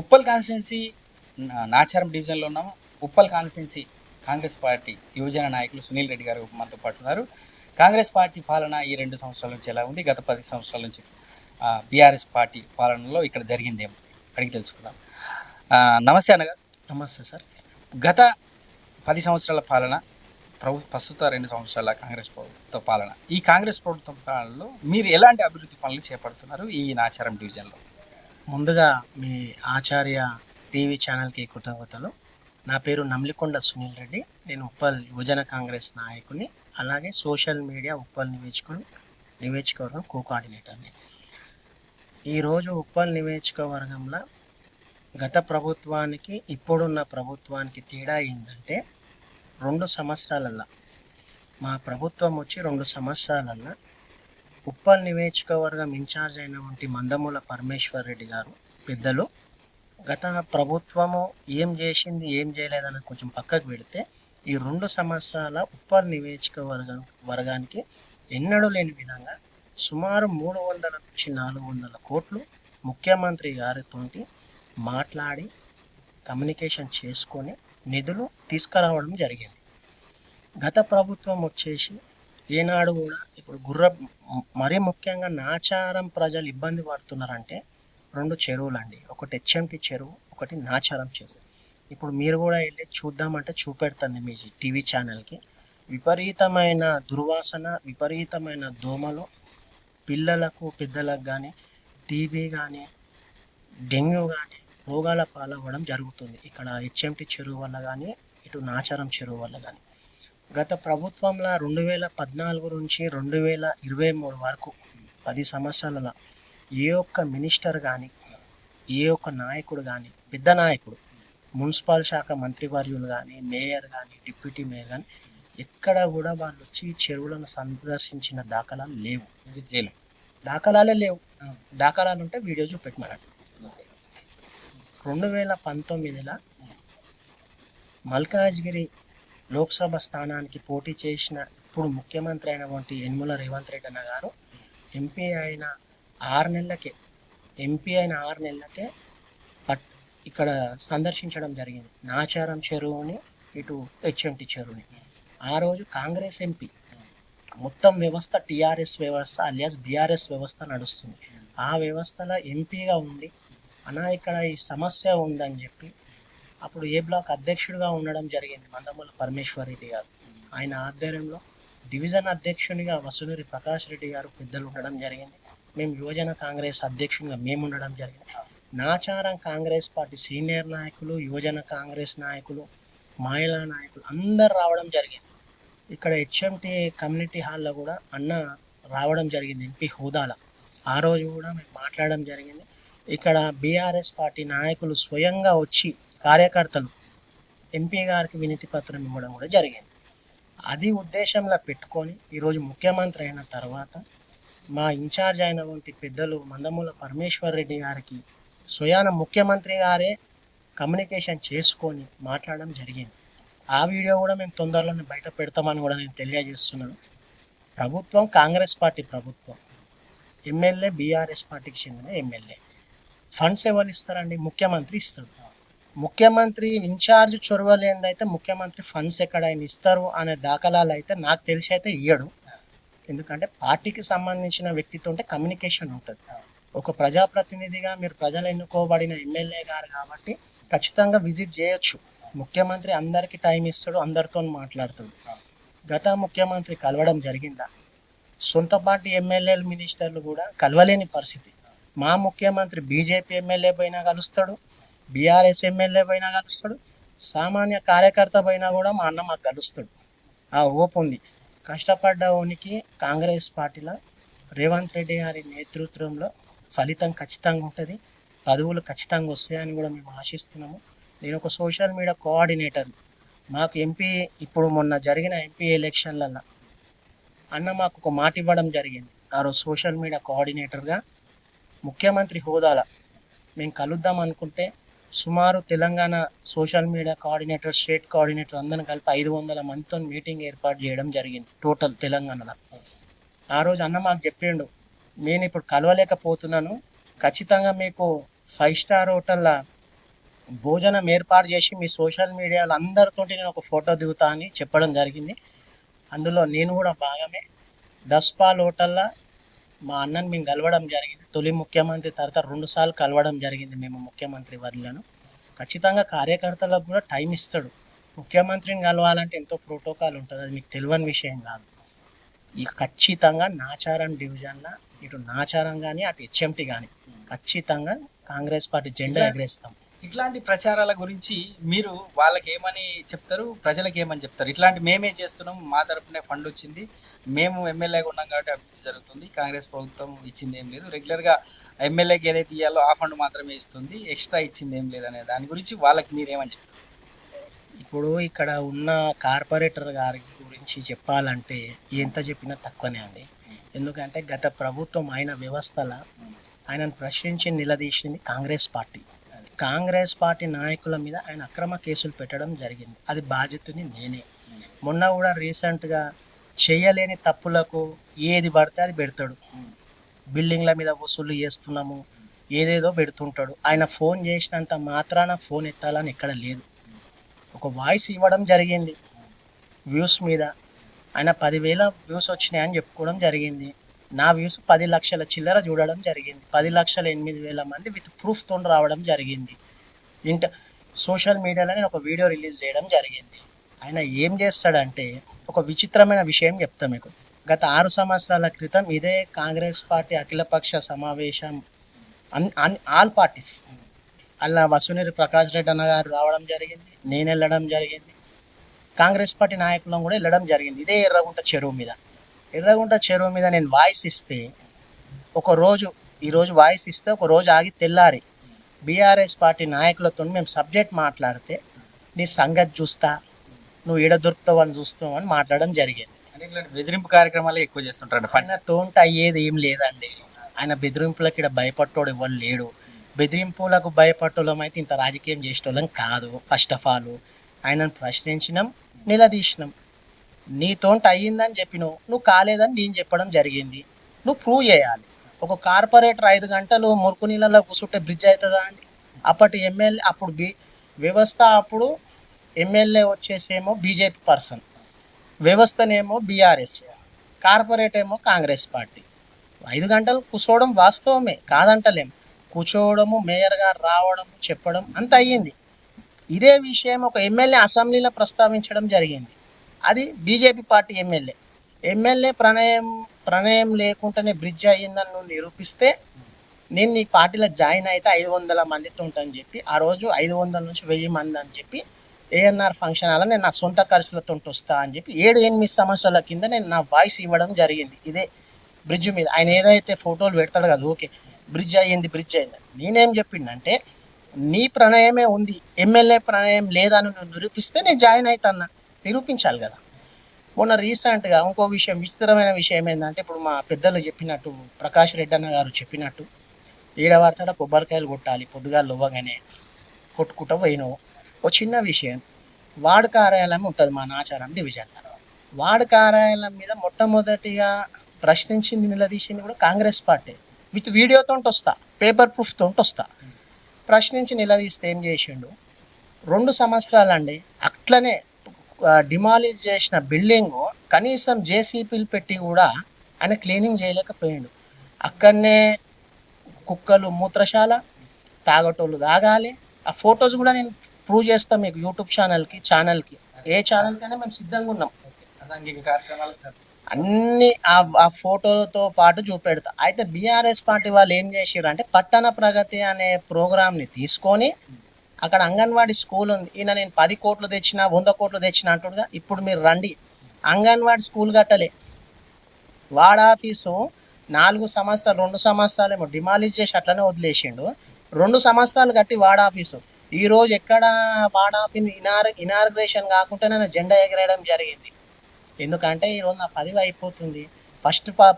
Uppal constituency Nacharam డివిజన్లో ఉన్నాము. Uppal constituency Congress party యువజన నాయకులు సునీల్ రెడ్డి గారు మనతో పాటు ఉన్నారు. కాంగ్రెస్ పార్టీ పాలన ఈ 2 సంవత్సరాల నుంచి ఎలా ఉంది, గత 10 సంవత్సరాల నుంచి బీఆర్ఎస్ పార్టీ పాలనలో ఇక్కడ జరిగిందేమో అడిగి తెలుసుకుందాం. నమస్తే అన్నగారు. నమస్తే సార్. గత 10 సంవత్సరాల పాలన, ప్రస్తుత 2 సంవత్సరాల కాంగ్రెస్ ప్రభుత్వ పాలన, ఈ కాంగ్రెస్ ప్రభుత్వ పాలనలో మీరు ఎలాంటి అభివృద్ధి పనులు చేపడుతున్నారు ఈ నాచారం డివిజన్లో? ముందుగా మీ ఆచార్య టీవీ ఛానల్కి కృతజ్ఞతలు. నా పేరు నమ్లికొండ సునీల్ రెడ్డి. నేను ఉప్పల్ యువజన కాంగ్రెస్ నాయకుని, అలాగే సోషల్ మీడియా ఉప్పల్ నియోజకవర్గం కోఆర్డినేటర్ని. ఈరోజు ఉప్పల్ నియోజకవర్గంలో గత ప్రభుత్వానికి ఇప్పుడున్న ప్రభుత్వానికి తేడా ఏంటంటే, 2 సంవత్సరాలల్లో మా ప్రభుత్వం వచ్చి 2 సంవత్సరాలల్లో ఉప్పల్ నియోజకవర్గం ఇన్ఛార్జ్ అయినటువంటి మందమూల పరమేశ్వర్ రెడ్డి గారు పెద్దలు గత ప్రభుత్వము ఏం చేసింది ఏం చేయలేదని కొంచెం పక్కకు పెడితే, ఈ 2 సంవత్సరాల ఉప్పల్ వర్గానికి ఎన్నడూ లేని విధంగా సుమారు 300 నుంచి 400 కోట్లు ముఖ్యమంత్రి గారితో మాట్లాడి కమ్యూనికేషన్ చేసుకొని నిధులు తీసుకురావడం జరిగింది. గత ప్రభుత్వం వచ్చేసి ఏనాడు కూడా ఇప్పుడు మరీ ముఖ్యంగా నాచారం ప్రజలు ఇబ్బంది పడుతున్నారంటే 2 చెరువులండి. ఒకటి హెచ్ఎంటి చెరువు, ఒకటి నాచారం చెరువు. ఇప్పుడు మీరు కూడా వెళ్ళి చూద్దామంటే చూపెడతాను మీ టీవీ ఛానల్కి. విపరీతమైన దుర్వాసన, విపరీతమైన దోమలు, పిల్లలకు పెద్దలకు కానీ టీబీ కానీ డెంగ్యూ కానీ రోగాల పాలవ్వడం జరుగుతుంది ఇక్కడ హెచ్ఎంటి చెరువు వల్ల కానీ, ఇటు నాచారం చెరువు వల్ల కానీ. గత ప్రభుత్వంలో 2014 నుంచి 2023 వరకు 10 సంవత్సరాలలో ఏ ఒక్క మినిస్టర్ కానీ, ఏ ఒక్క నాయకుడు కానీ, పెద్ద నాయకుడు, మున్సిపల్ శాఖ మంత్రివర్యులు కానీ, మేయర్ కానీ, డిప్యూటీ మేయర్ కానీ ఎక్కడ కూడా వాళ్ళు వచ్చి చెరువులను సందర్శించిన దాఖలాలు లేవు. విజిట్ చేయలేదు, దాఖలాలే లేవు. దాఖలాలు ఉంటే వీడియో చూపెట్టమన్నాడు. 2019లో మల్కాజ్గిరి లోక్సభ స్థానానికి పోటీ చేసిన ఇప్పుడు ముఖ్యమంత్రి అయినటువంటి యనమల రేవంత్ రెడ్డి అన్న గారు ఎంపీ అయిన 6 నెలలకే ఇక్కడ సందర్శించడం జరిగింది, నాచారం చెరువుని, ఇటు హెచ్ఎంటి చెరువుని. ఆ రోజు కాంగ్రెస్ ఎంపీ, మొత్తం వ్యవస్థ టీఆర్ఎస్ వ్యవస్థ అలియాస్ బీఆర్ఎస్ వ్యవస్థ నడుస్తుంది. ఆ వ్యవస్థలో ఎంపీగా ఉండి ఇక్కడ ఈ సమస్య ఉందని చెప్పి అప్పుడు ఏ బ్లాక్ అధ్యక్షుడిగా ఉండడం జరిగింది మందమూల పరమేశ్వర్ రెడ్డి గారు. ఆయన ఆధ్వర్యంలో డివిజన్ అధ్యక్షునిగా వసునూరి ప్రకాష్ రెడ్డి గారు పెద్దలు ఉండడం జరిగింది. మేము యువజన కాంగ్రెస్ అధ్యక్షునిగా మేము ఉండడం జరిగింది. నాచారం కాంగ్రెస్ పార్టీ సీనియర్ నాయకులు, యువజన కాంగ్రెస్ నాయకులు, మహిళా నాయకులు అందరు రావడం జరిగింది. ఇక్కడ హెచ్ఎంటి కమ్యూనిటీ హాల్లో కూడా అన్న రావడం జరిగింది ఎంపీ హోదాలో. ఆ రోజు కూడా మేము మాట్లాడడం జరిగింది. ఇక్కడ బీఆర్ఎస్ పార్టీ నాయకులు స్వయంగా వచ్చి కార్యకర్తలు ఎంపీ గారికి వినతి పత్రం ఇవ్వడం కూడా జరిగింది. అది ఉద్దేశంలో పెట్టుకొని ఈరోజు ముఖ్యమంత్రి అయిన తర్వాత మా ఇన్ఛార్జ్ అయినటువంటి పెద్దలు మందమూల పరమేశ్వర్ రెడ్డి గారికి స్వయాన ముఖ్యమంత్రి గారే కమ్యూనికేషన్ చేసుకొని మాట్లాడడం జరిగింది. ఆ వీడియో కూడా మేము తొందరలోనే బయట పెడతామని కూడా నేను తెలియజేస్తున్నాను. ప్రభుత్వం కాంగ్రెస్ పార్టీ ప్రభుత్వం, ఎమ్మెల్యే బీఆర్ఎస్ పార్టీకి చెందిన ఎమ్మెల్యే. ఫండ్స్ ఎవరు ఇస్తారండి? ముఖ్యమంత్రి ఇస్తాడు. ముఖ్యమంత్రి ఇన్ఛార్జ్ చొరవలేందైతే ముఖ్యమంత్రి ఫండ్స్ ఎక్కడ ఆయన ఇస్తారు అనే దాఖలాలు అయితే నాకు తెలిసి అయితే ఇయ్యడు. ఎందుకంటే పార్టీకి సంబంధించిన వ్యక్తితో కమ్యూనికేషన్ ఉంటుంది. ఒక ప్రజాప్రతినిధిగా మీరు ప్రజలు ఎన్నుకోబడిన ఎమ్మెల్యే గారు కాబట్టి ఖచ్చితంగా విజిట్ చేయొచ్చు. ముఖ్యమంత్రి అందరికీ టైం ఇస్తాడు, అందరితో మాట్లాడుతాడు. గత ముఖ్యమంత్రి కలవడం జరిగిందా? సొంత పార్టీ ఎమ్మెల్యేలు మినిస్టర్లు కూడా కలవలేని పరిస్థితి. మా ముఖ్యమంత్రి బీజేపీ ఎమ్మెల్యే పైన కలుస్తాడు, బీఆర్ఎస్ ఎమ్మెల్యే పైన కలుస్తాడు, సామాన్య కార్యకర్త పైన కూడా మా అన్న మాకు కలుస్తాడు. ఆ ఓపు ఉంది. కష్టపడ్డ ఓనికి కాంగ్రెస్ పార్టీలో రేవంత్ రెడ్డి గారి నేతృత్వంలో ఫలితం ఖచ్చితంగా ఉంటుంది, పదవులు ఖచ్చితంగా వస్తాయని కూడా మేము ఆశిస్తున్నాము. నేను ఒక సోషల్ మీడియా కోఆర్డినేటర్. మాకు ఎంపీ ఇప్పుడు మొన్న జరిగిన ఎంపీ ఎలక్షన్లలో అన్న మాకు ఒక మాట ఇవ్వడం జరిగింది. ఆ రోజు సోషల్ మీడియా కోఆర్డినేటర్గా ముఖ్యమంత్రి హోదాలో మేము కలుద్దాం అనుకుంటే సుమారు Telangana social media coordinator, state coordinator అందరం కలిపి 500 మందితో మీటింగ్ ఏర్పాటు చేయడం జరిగింది టోటల్ తెలంగాణలో. ఆ రోజు అన్న మాకు చెప్పిండు, నేను ఇప్పుడు కలవలేకపోతున్నాను, ఖచ్చితంగా మీకు 5 స్టార్ హోటల్లో భోజనం ఏర్పాటు చేసి మీ సోషల్ మీడియాలో అందరితో నేను ఒక ఫోటో దిగుతా అని చెప్పడం జరిగింది. అందులో నేను కూడా భాగమే. దస్పాల్ హోటల్లో మా అన్నని మేము కలవడం జరిగింది. తొలి ముఖ్యమంత్రి తర్వాత 2 సార్లు కలవడం జరిగింది మేము ముఖ్యమంత్రి వర్యులను. ఖచ్చితంగా కార్యకర్తలకు కూడా టైం ఇస్తాడు. ముఖ్యమంత్రిని కలవాలంటే ఎంతో ప్రోటోకాల్ ఉంటుంది, అది మీకు తెలియని విషయం కాదు. ఈ ఖచ్చితంగా నాచారం డివిజన్లో ఇటు నాచారం కానీ అటు హెచ్ఎంటి కానీ ఖచ్చితంగా కాంగ్రెస్ పార్టీ జెండా ఎగరేస్తాం. ఇట్లాంటి ప్రచారాల గురించి మీరు వాళ్ళకి ఏమని చెప్తారు, ప్రజలకు ఏమని చెప్తారు? ఇట్లాంటి మేమే చేస్తున్నాం, మా తరపునే ఫండ్ వచ్చింది, మేము ఎమ్మెల్యేగా ఉన్నాం కాబట్టి అభివృద్ధి జరుగుతుంది, కాంగ్రెస్ ప్రభుత్వం ఇచ్చింది ఏం లేదు, రెగ్యులర్గా ఎమ్మెల్యేకి ఏదైతే ఇవ్వాలో ఆ ఫండ్ మాత్రమే ఇస్తుంది, ఎక్స్ట్రా ఇచ్చింది ఏం లేదనే దాని గురించి వాళ్ళకి మీరేమని చెప్తారు? ఇప్పుడు ఇక్కడ ఉన్న కార్పొరేటర్ గారి గురించి చెప్పాలంటే ఎంత చెప్పినా తక్కువనే అండి. ఎందుకంటే గత ప్రభుత్వం ఆయన వ్యవస్థల ఆయనను ప్రశ్నించి నిలదీసింది కాంగ్రెస్ పార్టీ. కాంగ్రెస్ పార్టీ నాయకుల మీద ఆయన అక్రమ కేసులు పెట్టడం జరిగింది. అది బాధ్యతని నేనే. మొన్న కూడా రీసెంట్గా చేయలేని తప్పులకు ఏది పడితే అది పెడతాడు. బిల్డింగ్ల మీద వసూలు చేస్తున్నాము ఏదేదో పెడుతుంటాడు. ఆయన ఫోన్ చేసినంత మాత్రాన ఫోన్ ఎత్తాలని ఎక్కడ లేదు. ఒక వాయిస్ ఇవ్వడం జరిగింది వ్యూస్ మీద. ఆయన 10,000 వ్యూస్ వచ్చినాయని చెప్పుకోవడం జరిగింది. నా వ్యూస్ 10 లక్షల చిల్లర చూడడం జరిగింది. 10,08,000 మంది విత్ ప్రూఫ్తో రావడం జరిగింది. సోషల్ మీడియాలో నేను ఒక వీడియో రిలీజ్ చేయడం జరిగింది. ఆయన ఏం చేస్తాడంటే ఒక విచిత్రమైన విషయం చెప్తా మీకు. గత 6 సంవత్సరాల క్రితం ఇదే కాంగ్రెస్ పార్టీ అఖిలపక్ష సమావేశం ఆల్ పార్టీస్ అలా వసునీరు ప్రకాష్ రెడ్డి అన్న గారు రావడం జరిగింది, నేను వెళ్ళడం జరిగింది, కాంగ్రెస్ పార్టీ నాయకులను కూడా వెళ్ళడం జరిగింది. ఇదే ఎర్రగుంట చెరువు మీద నేను వాయిస్ ఇస్తే ఈరోజు వాయిస్ ఇస్తే ఒక రోజు ఆగి తెల్లారి బీఆర్ఎస్ పార్టీ నాయకులతో మేము సబ్జెక్ట్ మాట్లాడితే నీ సంగతి చూస్తా, నువ్వు ఈడ దొరుకుతావు అని చూస్తావు అని మాట్లాడడం జరిగింది. అంటే ఇట్లాంటి బెదిరింపు కార్యక్రమాలు ఎక్కువ చేస్తుంటారు. ఆయన తోంట అయ్యేది ఏం లేదండి. ఆయన బెదిరింపులకు ఇక్కడ భయపట్టోడు ఎవరు లేడు. బెదిరింపులకు భయపట్టోళ్ళం అయితే ఇంత రాజకీయం చేసేటోళ్ళం కాదు. ఫస్ట్ ఆఫ్ ఆల్ ఆయనను ప్రశ్నించినాం, నిలదీసినాం. నీతోంట అయ్యిందని చెప్పినావు, నువ్వు కాలేదని నేను చెప్పడం జరిగింది. నువ్వు ప్రూవ్ చేయాలి. ఒక కార్పొరేటర్ 5 గంటలు మురుకు నీళ్ళలో కూర్చుంటే బ్రిడ్జ్ అవుతుందా అండి? అప్పటి ఎమ్మెల్యే వ్యవస్థ అప్పుడు ఎమ్మెల్యే వచ్చేసేమో బీజేపీ పర్సన్, వ్యవస్థనేమో బీఆర్ఎస్, కార్పొరేట్ ఏమో కాంగ్రెస్ పార్టీ. 5 గంటలు కూర్చోవడం వాస్తవమే, కాదంటలేం. కూర్చోవడము, మేయర్ గారు రావడము, చెప్పడం అంత అయ్యింది. ఇదే విషయం ఒక ఎమ్మెల్యే అసెంబ్లీలో ప్రస్తావించడం జరిగింది. అది బీజేపీ పార్టీ ఎమ్మెల్యే ప్రణయం లేకుండానే బ్రిడ్జ్ అయ్యిందని నువ్వు నిరూపిస్తే నేను నీ పార్టీలో జాయిన్ అయితే 500 మందితో ఉంటానని చెప్పి ఆ రోజు 500 నుంచి 1000 మంది అని చెప్పి ఏఎన్ఆర్ ఫంక్షన్ హాల్లో నేను నా సొంత ఖర్చులతో వస్తా అని చెప్పి 7-8 సంవత్సరాల కింద నేను నా వాయిస్ ఇవ్వడం జరిగింది. ఇదే బ్రిడ్జ్ మీద ఆయన ఏదైతే ఫోటోలు పెడతాడు కదా, ఓకే బ్రిడ్జ్ అయ్యింది. నేనేం చెప్పిండంటే నీ ప్రణయమే ఉంది, ఎమ్మెల్యే ప్రణయం లేదని నువ్వు నిరూపిస్తే నేను జాయిన్ అవుతాను. నిరూపించాలి కదా. మొన్న రీసెంట్గా ఇంకో విషయం, విచిత్రమైన విషయం ఏంటంటే ఇప్పుడు మా పెద్దలు చెప్పినట్టు, ప్రకాష్ రెడ్డి అన్న గారు చెప్పినట్టు, ఏడవాడతాడ కొబ్బరికాయలు కొట్టాలి పొద్దుగాలు ఇవ్వగానే కొట్టుకుంటూ పోయినావు. ఓ చిన్న విషయం, వార్డు కార్యాలయం ఉంటుంది మా నాచారం డివిజన్లో. వార్డు కార్యాలయం మీద మొట్టమొదటిగా ప్రశ్నించింది, నిలదీసింది కూడా కాంగ్రెస్ పార్టీ. విత్ వీడియోతో వస్తా, పేపర్ ప్రూఫ్తో వస్తా. ప్రశ్నించి నిలదీస్తే ఏం చేసిండు, 2 సంవత్సరాలండి అట్లనే డిమాలిష్ చేసిన బిల్డింగ్ కనీసం జేసీపీలు పెట్టి కూడా ఆయన క్లీనింగ్ చేయలేకపోయాడు. అక్కడనే కుక్కలు మూత్రశాల, తాగటోళ్ళు తాగాలి. ఆ ఫొటోస్ కూడా నేను ప్రూవ్ చేస్తాను మీకు యూట్యూబ్ ఛానల్కి ఏ ఛానల్కైనా మేము సిద్ధంగా ఉన్నాం. అసాంఘిక కార్యక్రమాలు అన్ని ఆ ఫోటోలతో పాటు చూపెడతా. అయితే బీఆర్ఎస్ పార్టీ వాళ్ళు ఏం చేసారు అంటే పట్టణ ప్రగతి అనే ప్రోగ్రామ్ని తీసుకొని అక్కడ అంగన్వాడీ స్కూల్ ఉంది. ఈయన నేను 10 కోట్లు తెచ్చినా 100 కోట్లు తెచ్చినా అంటుండగా, ఇప్పుడు మీరు రండి, అంగన్వాడీ స్కూల్ కట్టలే. వార్డ్ ఆఫీసు 2 సంవత్సరాలు ఏమో డిమాలిష్ చేసి అట్లనే వదిలేసిండు. 2 సంవత్సరాలు కట్టి వార్డ్ ఆఫీసు ఈరోజు ఎక్కడ వార్డ్ ఆఫీస్ ఇనార్గ్రేషన్ కాకుండా నేను జెండా ఎగరేయడం జరిగింది. ఎందుకంటే ఈరోజు నా 10 అయిపోతుంది,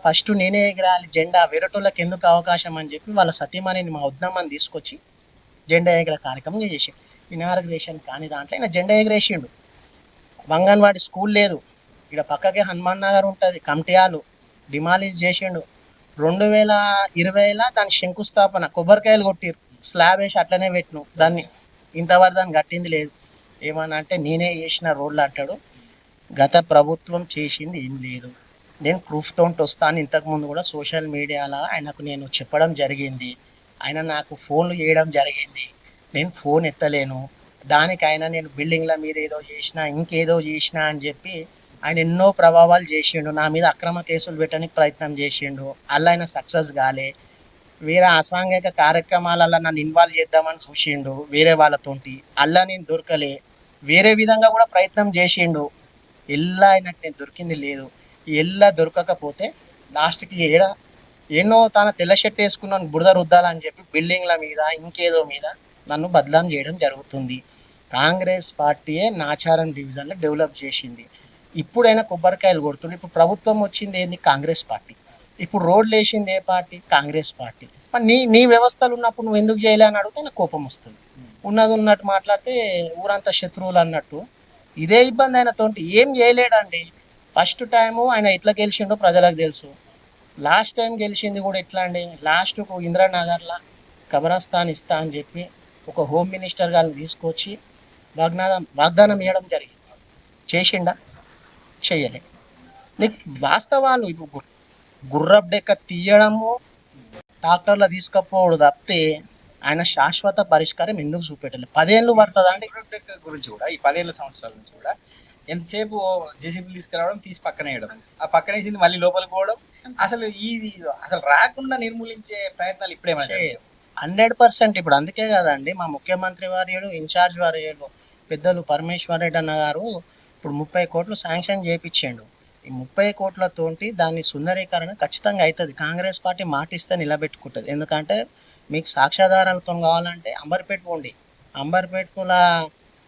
ఫస్ట్ నేనే ఎగరాలి జెండా, వేరేటోళ్ళకి ఎందుకు అవకాశం అని చెప్పి వాళ్ళ సతీమణిని మా ఉద్యమాన్ని తీసుకొచ్చి జెండా ఎగర కార్యక్రమం చేసి ఇనార్గ్రేషన్ కానీ దాంట్లో ఆయన జెండా ఎగరేసిండు. అంగన్వాడి స్కూల్ లేదు, ఇక్కడ పక్కకే హనుమాన్ నగర్ ఉంటుంది, కమిటీయాలు డిమాలిష్ చేసిండు. 2020లో దాని శంకుస్థాపన కొబ్బరికాయలు కొట్టిరు, స్లాబ్ వేసి అట్లనే పెట్టిను. దాన్ని ఇంతవరకు దాన్ని కట్టింది లేదు. ఏమన్నా అంటే నేనే చేసిన రోడ్లు అంటాడు. గత ప్రభుత్వం చేసింది ఏం లేదు. నేను ప్రూఫ్తో వస్తాను. ఇంతకుముందు కూడా సోషల్ మీడియాలో ఆయనకు నేను చెప్పడం జరిగింది. ఆయన నాకు ఫోన్లు చేయడం జరిగింది. నేను ఫోన్ ఎత్తలేను. దానికైనా నేను బిల్డింగ్ల మీద ఏదో చేసిన ఇంకేదో చేసిన అని చెప్పి ఆయన ఎన్నో ప్రభావాలు చేసిండు. నా మీద అక్రమ కేసులు పెట్టడానికి ప్రయత్నం చేసిండు. అలా ఆయన సక్సెస్ కాలే. వేరే అసాంఘిక కార్యక్రమాలలో నన్ను ఇన్వాల్వ్ చేద్దామని చూసిండు వేరే వాళ్ళతోటి. అలా నేను దొరకలే. వేరే విధంగా కూడా ప్రయత్నం చేసిండు. ఎల్లా ఆయనకు నేను దొరికింది లేదు. ఎల్లా దొరకకపోతే లాస్ట్కి ఎన్నో తన తెల్ల షర్ట్ వేసుకున్నాను బురద రుద్దాలని చెప్పి బిల్డింగ్ల మీద ఇంకేదో మీద నన్ను బదలాం చేయడం జరుగుతుంది. కాంగ్రెస్ పార్టీయే నాచారం డివిజన్లో డెవలప్ చేసింది. ఇప్పుడైనా కొబ్బరికాయలు కొడుతుంది. ఇప్పుడు ప్రభుత్వం వచ్చింది ఏంది? కాంగ్రెస్ పార్టీ. ఇప్పుడు రోడ్లు వేసింది ఏ పార్టీ? కాంగ్రెస్ పార్టీ. మరి నీ వ్యవస్థలు ఉన్నప్పుడు నువ్వు ఎందుకు చేయలే అని అడిగితే నాకు కోపం వస్తుంది. ఉన్నది ఉన్నట్టు మాట్లాడితే ఊరంతా శత్రువులు అన్నట్టు. ఇదే ఇబ్బంది ఆయనతోటి. ఏం చేయలేడండి. ఫస్ట్ టైము ఆయన ఎట్లా గెలిచిండో ప్రజలకు తెలుసు. లాస్ట్ టైం గెలిచింది కూడా ఎట్లా అండి? లాస్ట్కు ఇందిరానగర్లో కబరస్థాన్ ఇస్తా అని చెప్పి ఒక హోమ్ మినిస్టర్ గారిని తీసుకొచ్చి వాగ్దానం ఇవ్వడం జరిగింది. చేసిండా? చెయ్యలే. నీకు వాస్తవాలు ఇప్పుడు గుర్రపు డెక్క తీయడము ట్రాక్టర్లో తీసుకపోవడం తప్పితే ఆయన శాశ్వత పరిష్కారం ఎందుకు చూపెట్టలేదు? 10 ఏళ్ళు పడుతుందా అండి? గురించి కూడా ఈ 10 సంవత్సరాల నుంచి కూడా ఎంతసేపు జేసీబీ తీసుకురావడం, తీసి పక్కన వేయడం, ఆ పక్కన వేసింది మళ్ళీ లోపలికి పోవడం. అసలు రాకుండా నిర్మూలించే ప్రయత్నాలు ఇప్పుడేమైనా 100%. ఇప్పుడు అందుకే కదండి మా ముఖ్యమంత్రి వారు ఇన్ఛార్జ్ వారు పెద్దలు పరమేశ్వర్ రెడ్డి అన్న గారు ఇప్పుడు 30 కోట్లు శాంక్షన్ చేయించిండు. ఈ 30 కోట్లతోటి దాని సుందరీకరణ ఖచ్చితంగా అవుతుంది. కాంగ్రెస్ పార్టీ మాటిస్తే నిలబెట్టుకుంటుంది. ఎందుకంటే మీకు సాక్ష్యాధారాలతో కావాలంటే అంబర్పేట పోండి. అంబర్పేటకుల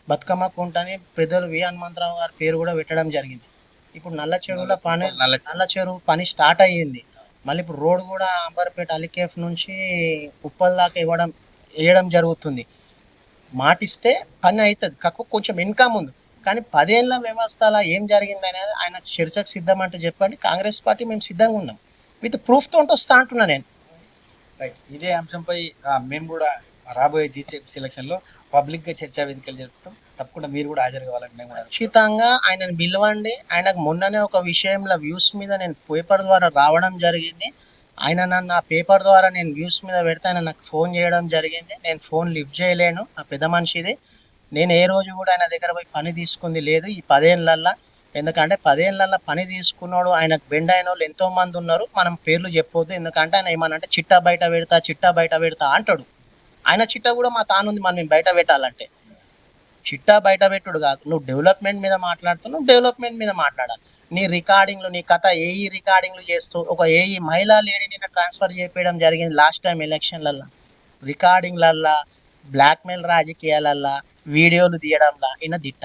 బతుకమ్మ కుంటని పెద్దలు వి హనుమంతరావు గారి పేరు కూడా పెట్టడం జరిగింది. ఇప్పుడు నల్ల చెరువు పని స్టార్ట్ అయ్యింది. మళ్ళీ ఇప్పుడు రోడ్ కూడా అంబర్పేట అలికేఫ్ నుంచి ఉప్పల్ దాకా వేయడం జరుగుతుంది. మాటిస్తే పని అవుతుంది. కాకపోతే కొంచెం ఇన్కమ్ ఉంది. కానీ 10 ఏళ్ళ వ్యవస్థలో ఏం జరిగింది అనేది ఆయన చర్చకు సిద్ధం అంటే చెప్పండి. కాంగ్రెస్ పార్టీ మేము సిద్ధంగా ఉన్నాం. విత్ ప్రూఫ్తో వస్తా అంటున్నా నేను. రైట్. ఇదే అంశంపై మేము కూడా రాబోయే జీసీఎఫ్ సెలక్షన్లో పబ్లిక్గా చర్చా వేదికలు జరుపుతాం. తప్పకుండా మీరు కూడా హాజరు కావాలని మేము ఖచ్చితంగా ఆయనను పిలవండి. ఆయనకు మొన్ననే ఒక విషయంలో వ్యూస్ మీద నేను పేపర్ ద్వారా రావడం జరిగింది. ఆయన నన్ను ఆ పేపర్ ద్వారా నేను వ్యూస్ మీద పెడితే ఆయన నాకు ఫోన్ చేయడం జరిగింది. నేను ఫోన్ లిఫ్ట్ చేయలేను. ఆ పెద్ద మనిషిది. నేను ఏ రోజు కూడా ఆయన దగ్గర పోయి పని తీసుకుంది లేదు ఈ 10 ఏళ్ళల్లో. ఎందుకంటే 10 ఏళ్ళల్లో పని తీసుకున్నాడు ఆయనకు బెండ్ అయిన వాళ్ళు ఎంతోమంది ఉన్నారు. మనం పేర్లు చెప్పొద్దు. ఎందుకంటే ఆయన ఏమనంటే చిట్టా బయట పెడతా అంటాడు. ఆయన చిట్టా కూడా మా తానుంది. మనం బయట పెట్టాలంటే చిట్టా బయట పెట్టుడు కాదు. నువ్వు డెవలప్మెంట్ మీద మాట్లాడుతున్నావు, డెవలప్మెంట్ మీద మాట్లాడాలి. నీ రికార్డింగ్లు, నీ కథ ఏఈ రికార్డింగ్లు చేస్తూ ఒక ఏఈ మహిళా లేడీని ట్రాన్స్ఫర్ చేయడం జరిగింది లాస్ట్ టైం ఎలక్షన్లల్లో. రికార్డింగ్లల్లో, బ్లాక్మెయిల్ రాజకీయాలల్లో, వీడియోలు తీయడంలో ఈయన దిట్ట.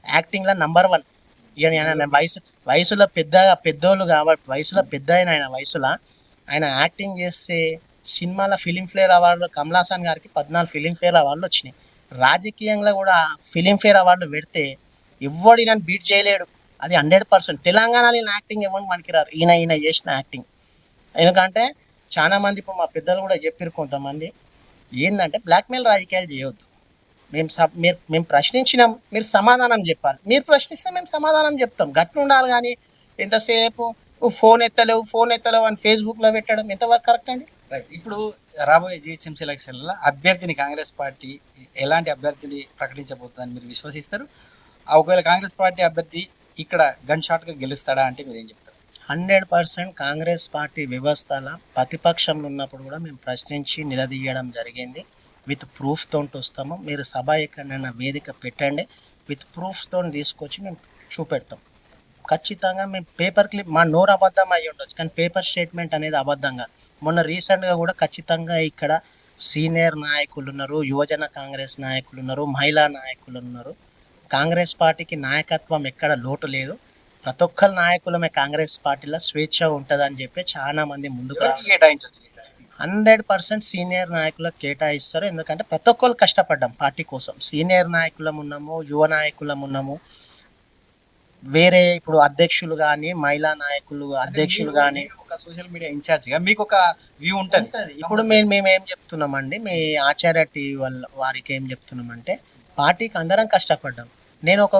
యాక్టింగ్లో నంబర్ 1. ఈయన వయసులో పెద్దోళ్ళు కాబట్టి వయసులో పెద్ద ఆయన వయసులో ఆయన యాక్టింగ్ చేస్తే సినిమాలో ఫిలింఫేర్ అవార్డు కమల్ హాసన్ గారికి 14 ఫిలింఫేర్ అవార్డులు వచ్చినాయి. రాజకీయంలో కూడా ఫిలింఫేర్ అవార్డు పెడితే ఎవ్వడు ఈయన బీట్ చేయలేడు. అది 100%. తెలంగాణలో ఈయన యాక్టింగ్ ఎవరు పనికిరారు. ఈయన చేసిన యాక్టింగ్. ఎందుకంటే చాలా మంది ఇప్పుడు మా పెద్దలు కూడా చెప్పారు కొంతమంది ఏంటంటే బ్లాక్మెయిల్ రాజకీయాలు చేయవద్దు. మేము ప్రశ్నించినాం, మీరు సమాధానం చెప్పాలి. మీరు ప్రశ్నిస్తే మేము సమాధానం చెప్తాం. గట్టు ఉండాలి. కానీ ఎంతసేపు ఫోన్ ఎత్తలేవు అని ఫేస్బుక్లో పెట్టడం ఎంతవరకు కరెక్ట్ అండి? రైట్. ఇప్పుడు రాబోయే జిహెచ్ఎంసీ ఎలక్షన్లలో అభ్యర్థిని కాంగ్రెస్ పార్టీ ఎలాంటి అభ్యర్థిని ప్రకటించబోతుందని మీరు విశ్వసిస్తారు? ఒకవేళ కాంగ్రెస్ పార్టీ అభ్యర్థి ఇక్కడ గన్ షాట్గా గెలుస్తాడా అంటే మీరు ఏం చెప్తారు? 100% కాంగ్రెస్ పార్టీ వ్యవస్థల ప్రతిపక్షంలో ఉన్నప్పుడు కూడా మేము ప్రశ్నించి నిలదీయడం జరిగింది. విత్ ప్రూఫ్తో వస్తాము. మీరు సభ ఎక్కడైనా వేదిక పెట్టండి, విత్ ప్రూఫ్తో తీసుకొచ్చి మేము చూపెడతాం. ఖచ్చితంగా మేము పేపర్ క్లిప్ మా నోరు అబద్ధం అయ్యి ఉండొచ్చు, కానీ పేపర్ స్టేట్మెంట్ అనేది అబద్ధంగా. మొన్న రీసెంట్గా కూడా ఖచ్చితంగా ఇక్కడ సీనియర్ నాయకులు ఉన్నారు, యువజన కాంగ్రెస్ నాయకులు ఉన్నారు, మహిళా నాయకులు ఉన్నారు. కాంగ్రెస్ పార్టీకి నాయకత్వం ఎక్కడ లోటు లేదు. ప్రతి ఒక్కరి నాయకులమే కాంగ్రెస్ పార్టీలో స్వేచ్ఛ ఉంటుందని చెప్పి చాలా మంది ముందుకు 100% సీనియర్ నాయకులకు కేటాయిస్తారు. ఎందుకంటే ప్రతి ఒక్కరు కష్టపడ్డాం పార్టీ కోసం. సీనియర్ నాయకులం ఉన్నాము, యువ నాయకులం ఉన్నాము. వేరే ఇప్పుడు అధ్యక్షులు కానీ మహిళా నాయకులు అధ్యక్షులు కానీ ఒక సోషల్ మీడియా ఇన్ఛార్జ్ గా మీకు ఒక వ్యూ ఉంటుంది. ఇప్పుడు మేము ఏం చెప్తున్నామండి, మీ ఆచార్య టీవీ వల్ల వారికి ఏం చెప్తున్నామంటే, పార్టీకి అందరం కష్టపడ్డాం. నేను ఒక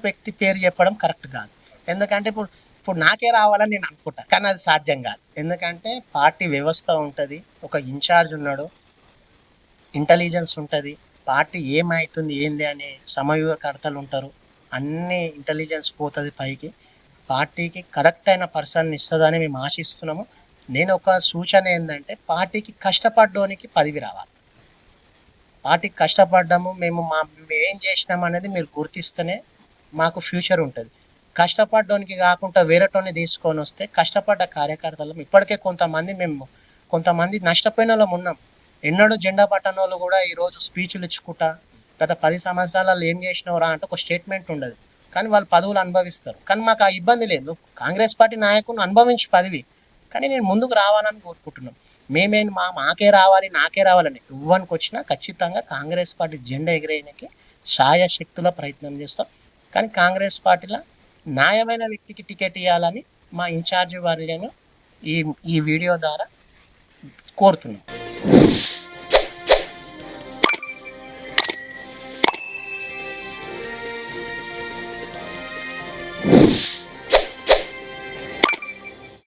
వ్యక్తి పేరు చెప్పడం కరెక్ట్ కాదు. ఎందుకంటే ఇప్పుడు ఇప్పుడు నాకే రావాలని నేను అనుకుంటా, కానీ అది సాధ్యం కాదు. ఎందుకంటే పార్టీ వ్యవస్థ ఉంటుంది, ఒక ఇన్ఛార్జ్ ఉన్నాడు, ఇంటెలిజెన్స్ ఉంటుంది, పార్టీ ఏమవుతుంది ఏంది అనే సమన్వయకర్తలు ఉంటారు, అన్ని ఇంటెలిజెన్స్ పోతుంది పైకి. పార్టీకి కరెక్ట్ అయిన పర్సన్ ఇస్తుందని మేము ఆశిస్తున్నాము. నేను ఒక సూచన ఏంటంటే, పార్టీకి కష్టపడ్డానికి పదవి రావాలి. పార్టీకి కష్టపడ్డాము మేము ఏం చేసినాం అనేది మీరు గుర్తిస్తేనే మాకు ఫ్యూచర్ ఉంటుంది. కష్టపడ్డానికి కాకుండా వేరేటోని తీసుకొని వస్తే కష్టపడ్డ కార్యకర్తలు ఇప్పటికే కొంతమంది నష్టపోయిన వాళ్ళం ఉన్నాం. ఎన్నడూ జెండా పట్టని వాళ్ళు కూడా ఈరోజు స్పీచ్లు ఇచ్చుకుంటా గత 10 సంవత్సరాలలో ఏం చేసినవరా అంటే ఒక స్టేట్మెంట్ ఉండదు, కానీ వాళ్ళు పదవులు అనుభవిస్తారు. కానీ మాకు ఆ ఇబ్బంది లేదు, కాంగ్రెస్ పార్టీ నాయకుని అనుభవించి పదవి, కానీ నేను ముందుకు రావాలని కోరుకుంటున్నాను. మాకే రావాలి నాకే రావాలని ఇవ్వనికి వచ్చినా ఖచ్చితంగా కాంగ్రెస్ పార్టీ జెండా ఎగిరేయడానికి శాయశక్తుల ప్రయత్నం చేస్తాం. కానీ కాంగ్రెస్ పార్టీలో న్యాయమైన వ్యక్తికి టికెట్ ఇవ్వాలని మా ఇన్ఛార్జి వారిని ఈ వీడియో ద్వారా కోరుతున్నాం.